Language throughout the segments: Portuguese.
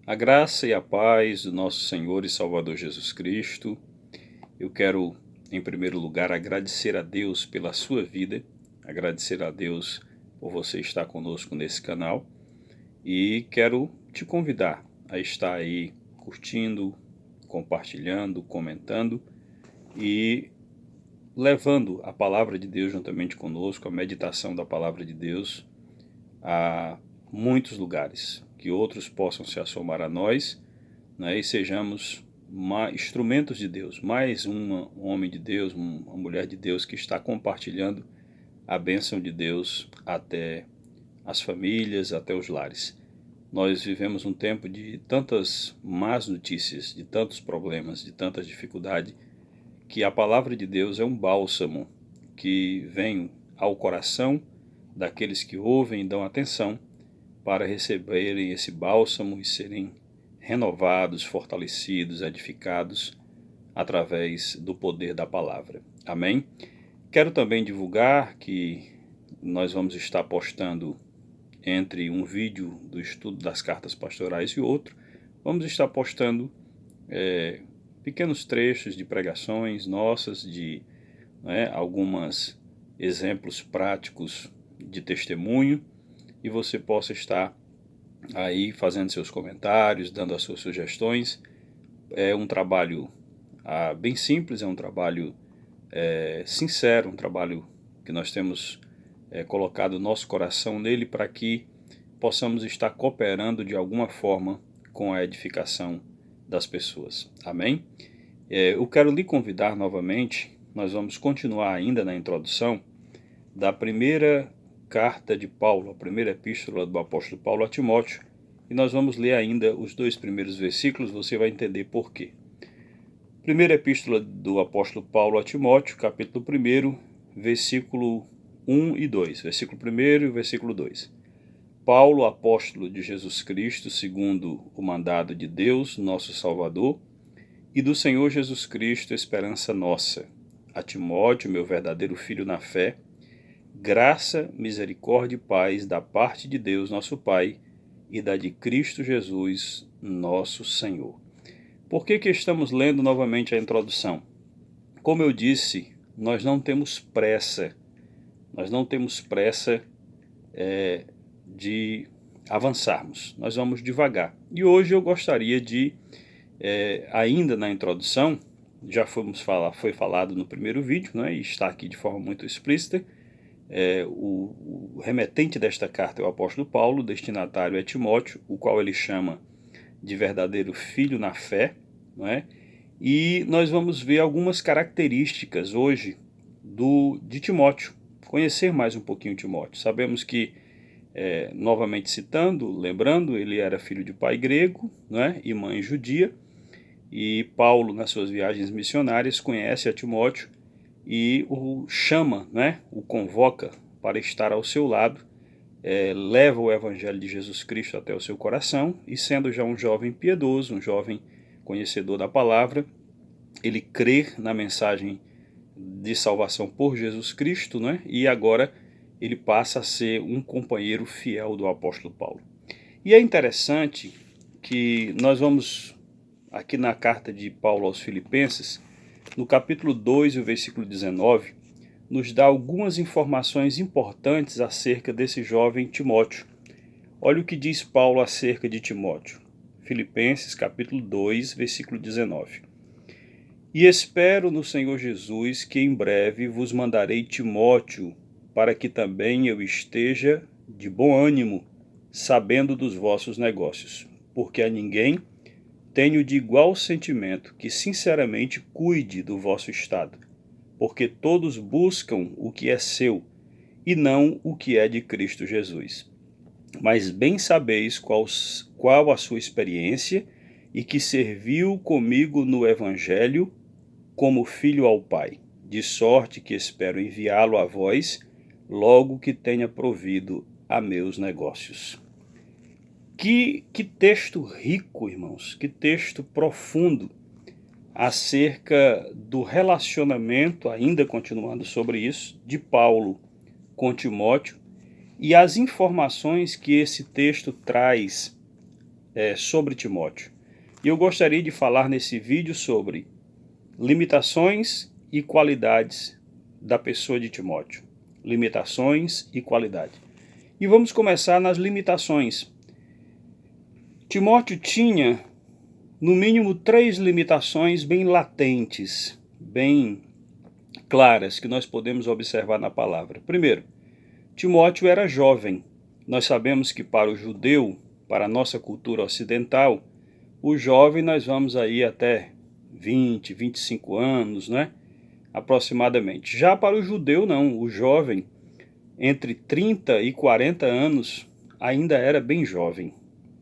A graça e a paz do nosso Senhor e Salvador Jesus Cristo. Eu quero, em primeiro lugar, agradecer a Deus pela sua vida, agradecer a Deus por você estar conosco nesse canal e quero te convidar a estar aí curtindo, compartilhando, comentando e levando a palavra de Deus juntamente conosco, a meditação da palavra de Deus a muitos lugares, que outros possam se assomar a nós, né, e sejamos instrumentos de Deus, mais um homem de Deus, uma mulher de Deus que está compartilhando a bênção de Deus até as famílias, até os lares. Nós vivemos um tempo de tantas más notícias, de tantos problemas, de tanta dificuldade, que a palavra de Deus é um bálsamo que vem ao coração daqueles que ouvem e dão atenção para receberem esse bálsamo e serem renovados, fortalecidos, edificados através do poder da palavra. Amém? Quero também divulgar que nós vamos estar postando entre um vídeo do estudo das cartas pastorais e outro, vamos estar postando pequenos trechos de pregações nossas, de alguns exemplos práticos de testemunho, e você possa estar aí fazendo seus comentários, dando as suas sugestões. É um trabalho bem simples, é um trabalho sincero, um trabalho que nós temos colocado o nosso coração nele para que possamos estar cooperando de alguma forma com a edificação das pessoas. Amém? Eu quero lhe convidar novamente, nós vamos continuar ainda na introdução da primeira carta de Paulo, a primeira epístola do apóstolo Paulo a Timóteo, e nós vamos ler ainda os 2 primeiros versículos, você vai entender por quê. Primeira epístola do apóstolo Paulo a Timóteo, capítulo 1, versículo 1 e 2, versículo 1 e versículo 2. Paulo, apóstolo de Jesus Cristo, segundo o mandado de Deus, nosso Salvador, e do Senhor Jesus Cristo, esperança nossa. A Timóteo, meu verdadeiro filho na fé, graça, misericórdia e paz da parte de Deus, nosso Pai, e da de Cristo Jesus, nosso Senhor. Por que estamos lendo novamente a introdução? Como eu disse, nós não temos pressa. Nós não temos pressa de avançarmos. Nós vamos devagar. E hoje eu gostaria de, ainda na introdução, já foi falado no primeiro vídeo, né, e está aqui de forma muito explícita, o remetente desta carta é o apóstolo Paulo, o destinatário é Timóteo, o qual ele chama de verdadeiro filho na fé, não é? E nós vamos ver algumas características hoje de Timóteo, conhecer mais um pouquinho Timóteo. Sabemos que, novamente citando, lembrando, ele era filho de pai grego, não é? E mãe judia, e Paulo, nas suas viagens missionárias, conhece a Timóteo e o chama, né? O convoca para estar ao seu lado, leva o evangelho de Jesus Cristo até o seu coração, e sendo já um jovem piedoso, um jovem conhecedor da palavra, ele crê na mensagem de salvação por Jesus Cristo, né? E agora ele passa a ser um companheiro fiel do apóstolo Paulo. E é interessante que nós vamos, aqui na carta de Paulo aos Filipenses, no capítulo 2, o versículo 19, nos dá algumas informações importantes acerca desse jovem Timóteo. Olha o que diz Paulo acerca de Timóteo. Filipenses capítulo 2, versículo 19. E espero no Senhor Jesus que em breve vos mandarei Timóteo, para que também eu esteja de bom ânimo, sabendo dos vossos negócios, porque a ninguém tenho de igual sentimento que sinceramente cuide do vosso estado, porque todos buscam o que é seu, e não o que é de Cristo Jesus. Mas bem sabeis qual a sua experiência, e que serviu comigo no Evangelho como filho ao Pai, de sorte que espero enviá-lo a vós, logo que tenha provido a meus negócios. Que texto rico, irmãos, que texto profundo acerca do relacionamento, ainda continuando sobre isso, de Paulo com Timóteo, e as informações que esse texto traz sobre Timóteo. E eu gostaria de falar nesse vídeo sobre limitações e qualidades da pessoa de Timóteo. Limitações e qualidade. E vamos começar nas limitações. Timóteo tinha, no mínimo, 3 limitações bem latentes, bem claras, que nós podemos observar na palavra. Primeiro, Timóteo era jovem. Nós sabemos que para o judeu, para a nossa cultura ocidental, o jovem nós vamos aí até 20, 25 anos, né? Aproximadamente. Já para o judeu não, o jovem entre 30 e 40 anos ainda era bem jovem.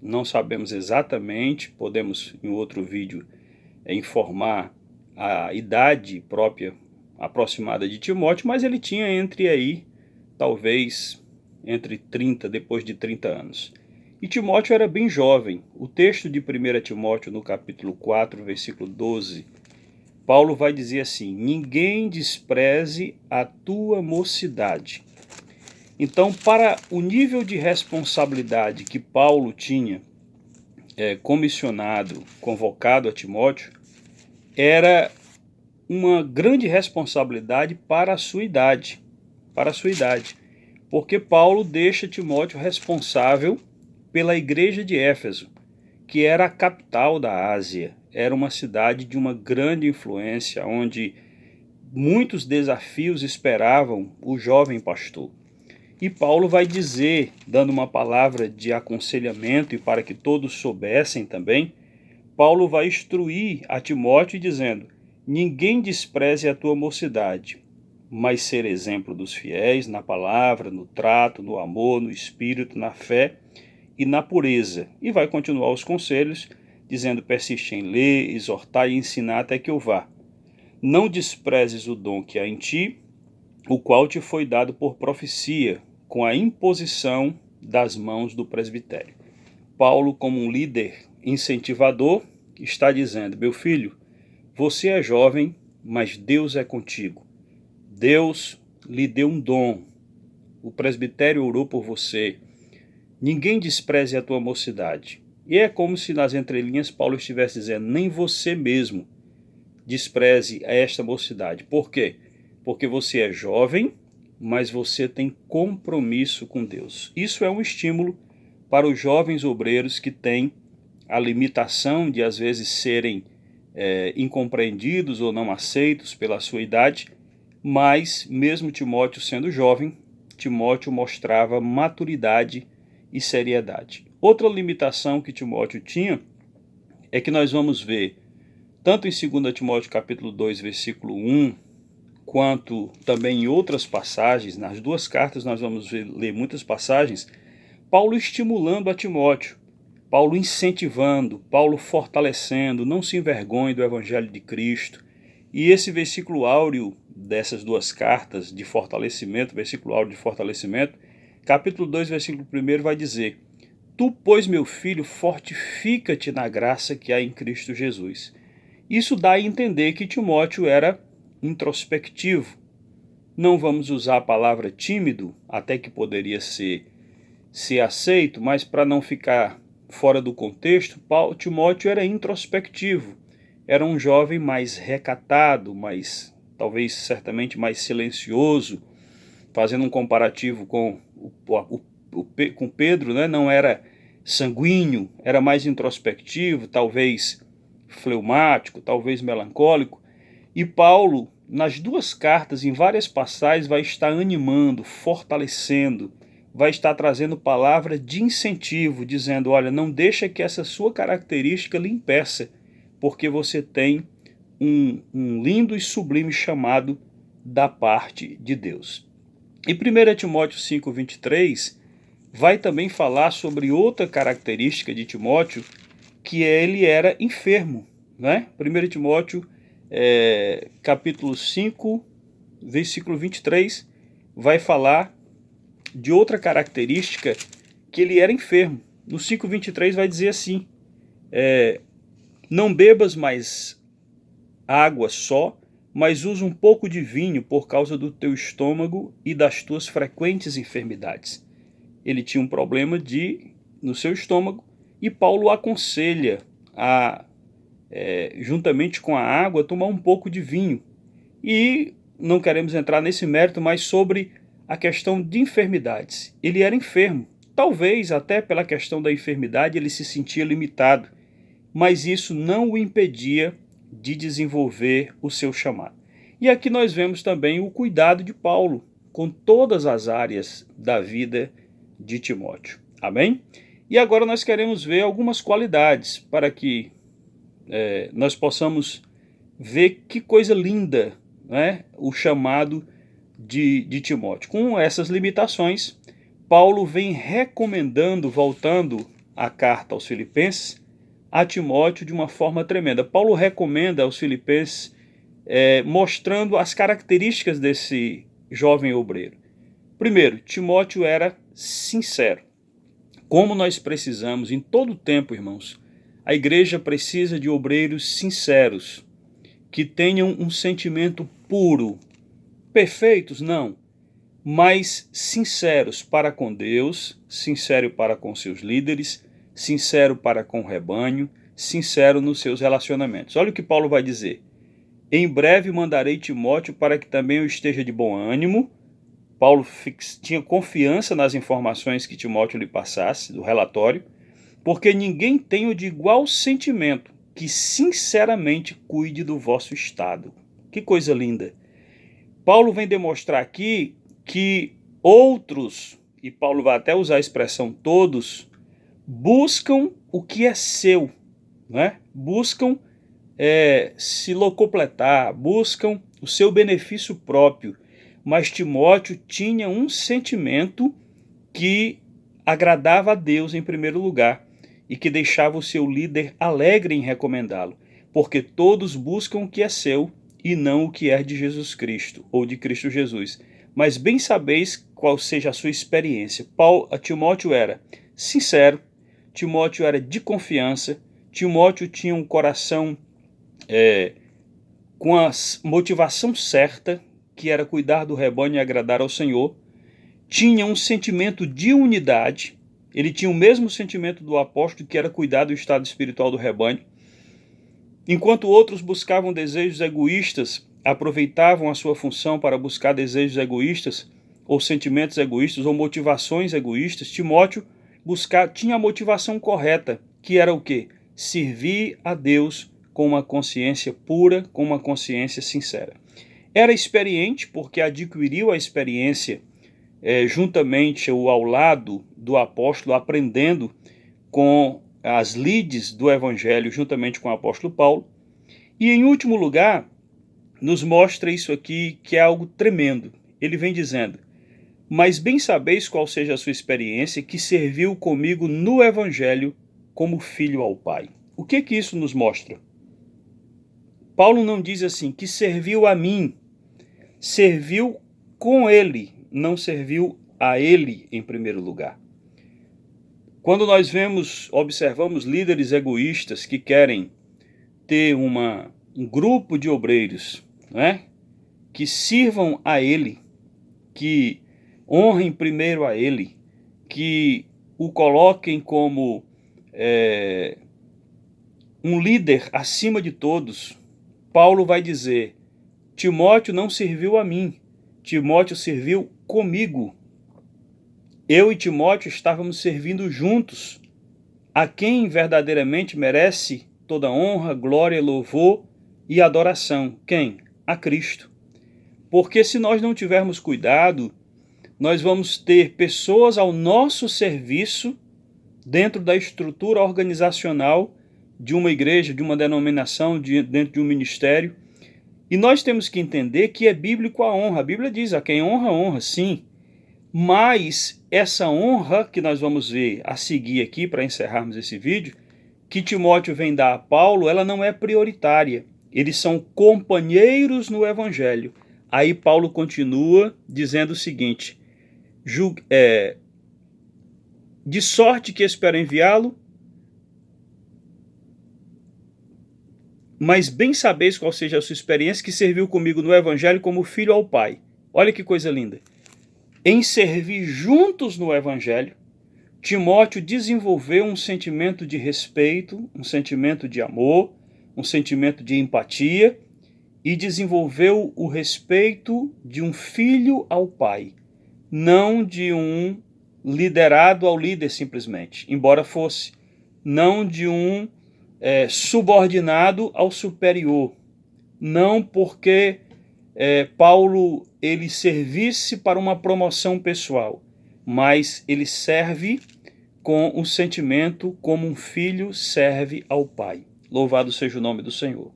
Não sabemos exatamente, podemos em outro vídeo informar a idade própria aproximada de Timóteo, mas ele tinha entre aí, talvez entre 30, depois de 30 anos. E Timóteo era bem jovem. O texto de 1 Timóteo, no capítulo 4, versículo 12, Paulo vai dizer assim: ninguém despreze a tua mocidade. Então, para o nível de responsabilidade que Paulo tinha comissionado, convocado a Timóteo, era uma grande responsabilidade para a sua idade, porque Paulo deixa Timóteo responsável pela igreja de Éfeso, que era a capital da Ásia, era uma cidade de uma grande influência, onde muitos desafios esperavam o jovem pastor. E Paulo vai dizer, dando uma palavra de aconselhamento e para que todos soubessem também, Paulo vai instruir a Timóteo dizendo: ninguém despreze a tua mocidade, mas ser exemplo dos fiéis na palavra, no trato, no amor, no espírito, na fé e na pureza. E vai continuar os conselhos, dizendo: persiste em ler, exortar e ensinar até que eu vá. Não desprezes o dom que há em ti, o qual te foi dado por profecia, com a imposição das mãos do presbitério. Paulo, como um líder incentivador, está dizendo: meu filho, você é jovem, mas Deus é contigo. Deus lhe deu um dom. O presbitério orou por você. Ninguém despreze a tua mocidade. E é como se nas entrelinhas Paulo estivesse dizendo: nem você mesmo despreze esta mocidade. Por quê? Porque você é jovem, mas você tem compromisso com Deus. Isso é um estímulo para os jovens obreiros que têm a limitação de às vezes serem incompreendidos ou não aceitos pela sua idade, mas mesmo Timóteo sendo jovem, Timóteo mostrava maturidade e seriedade. Outra limitação que Timóteo tinha é que nós vamos ver tanto em 2 Timóteo capítulo 2, versículo 1, quanto também em outras passagens, nas duas cartas nós vamos ler muitas passagens, Paulo estimulando a Timóteo, Paulo incentivando, Paulo fortalecendo, não se envergonhe do Evangelho de Cristo. E esse versículo áureo dessas duas cartas de fortalecimento, versículo áureo de fortalecimento, capítulo 2, versículo 1 vai dizer: tu, pois, meu filho, fortifica-te na graça que há em Cristo Jesus. Isso dá a entender que Timóteo era introspectivo. Não vamos usar a palavra tímido, até que poderia ser aceito, mas para não ficar fora do contexto, Timóteo era introspectivo. Era um jovem mais recatado, talvez certamente mais silencioso, fazendo um comparativo com Pedro, né? Não era sanguíneo, era mais introspectivo, talvez fleumático, talvez melancólico. E Paulo, nas duas cartas, em várias passagens, vai estar animando, fortalecendo, vai estar trazendo palavra de incentivo, dizendo: olha, não deixa que essa sua característica lhe impeça, porque você tem um lindo e sublime chamado da parte de Deus. E 1 Timóteo 5:23 vai também falar sobre outra característica de Timóteo, que ele era enfermo, né? 1 Timóteo capítulo 5, versículo 23, vai falar de outra característica, que ele era enfermo. No 5:23 vai dizer assim: não bebas mais água só, mas usa um pouco de vinho por causa do teu estômago e das tuas frequentes enfermidades. Ele tinha um problema no seu estômago e Paulo aconselha a, juntamente com a água, tomar um pouco de vinho. E não queremos entrar nesse mérito, mas sobre a questão de enfermidades. Ele era enfermo, talvez até pela questão da enfermidade ele se sentia limitado, mas isso não o impedia de desenvolver o seu chamado. E aqui nós vemos também o cuidado de Paulo com todas as áreas da vida de Timóteo. Amém? E agora nós queremos ver algumas qualidades para que nós possamos ver que coisa linda, né, o chamado de Timóteo. Com essas limitações, Paulo vem recomendando, voltando à carta aos Filipenses, a Timóteo de uma forma tremenda. Paulo recomenda aos Filipenses mostrando as características desse jovem obreiro. Primeiro, Timóteo era sincero. Como nós precisamos em todo o tempo, irmãos, a igreja precisa de obreiros sinceros, que tenham um sentimento puro. Perfeitos? Não. Mas sinceros para com Deus, sincero para com seus líderes, sincero para com o rebanho, sincero nos seus relacionamentos. Olha o que Paulo vai dizer. Em breve mandarei Timóteo para que também eu esteja de bom ânimo. Paulo tinha confiança nas informações que Timóteo lhe passasse, do relatório, porque ninguém tem o de igual sentimento que sinceramente cuide do vosso estado. Que coisa linda! Paulo vem demonstrar aqui que outros, e Paulo vai até usar a expressão todos, buscam o que é seu, né? Buscam se locupletar, buscam o seu benefício próprio. Mas Timóteo tinha um sentimento que agradava a Deus em primeiro lugar e que deixava o seu líder alegre em recomendá-lo, porque todos buscam o que é seu e não o que é de Jesus Cristo ou de Cristo Jesus. Mas bem sabeis qual seja a sua experiência. Timóteo era sincero, Timóteo era de confiança, Timóteo tinha um coração com a motivação certa, que era cuidar do rebanho e agradar ao Senhor, tinha um sentimento de unidade, ele tinha o mesmo sentimento do apóstolo, que era cuidar do estado espiritual do rebanho. Enquanto outros buscavam desejos egoístas, aproveitavam a sua função para buscar desejos egoístas, ou sentimentos egoístas, ou motivações egoístas, Timóteo tinha a motivação correta, que era o quê? Servir a Deus com uma consciência pura, com uma consciência sincera. Era experiente, porque adquiriu a experiência juntamente ou ao lado do apóstolo, aprendendo com as lides do evangelho, juntamente com o apóstolo Paulo. E em último lugar, nos mostra isso aqui, que é algo tremendo. Ele vem dizendo: mas bem sabeis qual seja a sua experiência, que serviu comigo no evangelho como filho ao Pai. O que isso nos mostra? Paulo não diz assim, que serviu a mim, serviu com ele, não serviu a ele em primeiro lugar. Quando nós observamos líderes egoístas que querem ter um grupo de obreiros, né, que sirvam a ele, que honrem primeiro a ele, que o coloquem como um líder acima de todos, Paulo vai dizer: Timóteo não serviu a mim, Timóteo serviu comigo. Eu e Timóteo estávamos servindo juntos a quem verdadeiramente merece toda honra, glória, louvor e adoração. Quem? A Cristo. Porque se nós não tivermos cuidado, nós vamos ter pessoas ao nosso serviço dentro da estrutura organizacional de uma igreja, de uma denominação, dentro de um ministério. E nós temos que entender que é bíblico a honra. A Bíblia diz: a quem honra, honra, sim. Mas essa honra que nós vamos ver a seguir aqui, para encerrarmos esse vídeo, que Timóteo vem dar a Paulo, ela não é prioritária. Eles são companheiros no evangelho. Aí Paulo continua dizendo o seguinte: de sorte que espero enviá-lo, mas bem sabeis qual seja a sua experiência, que serviu comigo no evangelho como filho ao Pai. Olha que coisa linda. Em servir juntos no evangelho, Timóteo desenvolveu um sentimento de respeito, um sentimento de amor, um sentimento de empatia e desenvolveu o respeito de um filho ao pai, não de um liderado ao líder simplesmente, embora fosse, não de um subordinado ao superior, não porque Paulo ele servisse para uma promoção pessoal, mas ele serve com um sentimento como um filho serve ao pai. Louvado seja o nome do Senhor.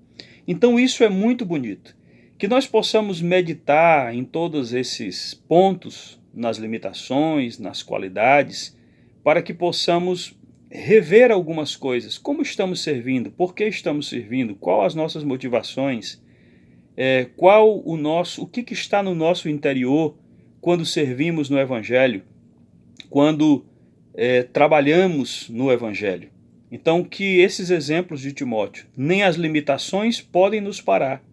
Então isso é muito bonito. Que nós possamos meditar em todos esses pontos, nas limitações, nas qualidades, para que possamos rever algumas coisas. Como estamos servindo? Por que estamos servindo? Qual as nossas motivações? O que está no nosso interior quando servimos no Evangelho? Quando trabalhamos no Evangelho. Então, que esses exemplos de Timóteo, nem as limitações podem nos parar,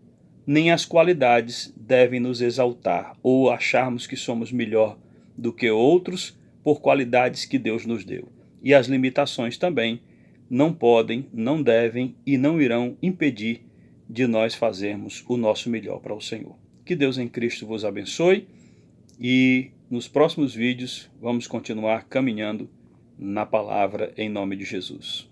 nem as qualidades devem nos exaltar, ou acharmos que somos melhor do que outros por qualidades que Deus nos deu. E as limitações também não podem, não devem e não irão impedir de nós fazermos o nosso melhor para o Senhor. Que Deus em Cristo vos abençoe e nos próximos vídeos vamos continuar caminhando na palavra em nome de Jesus.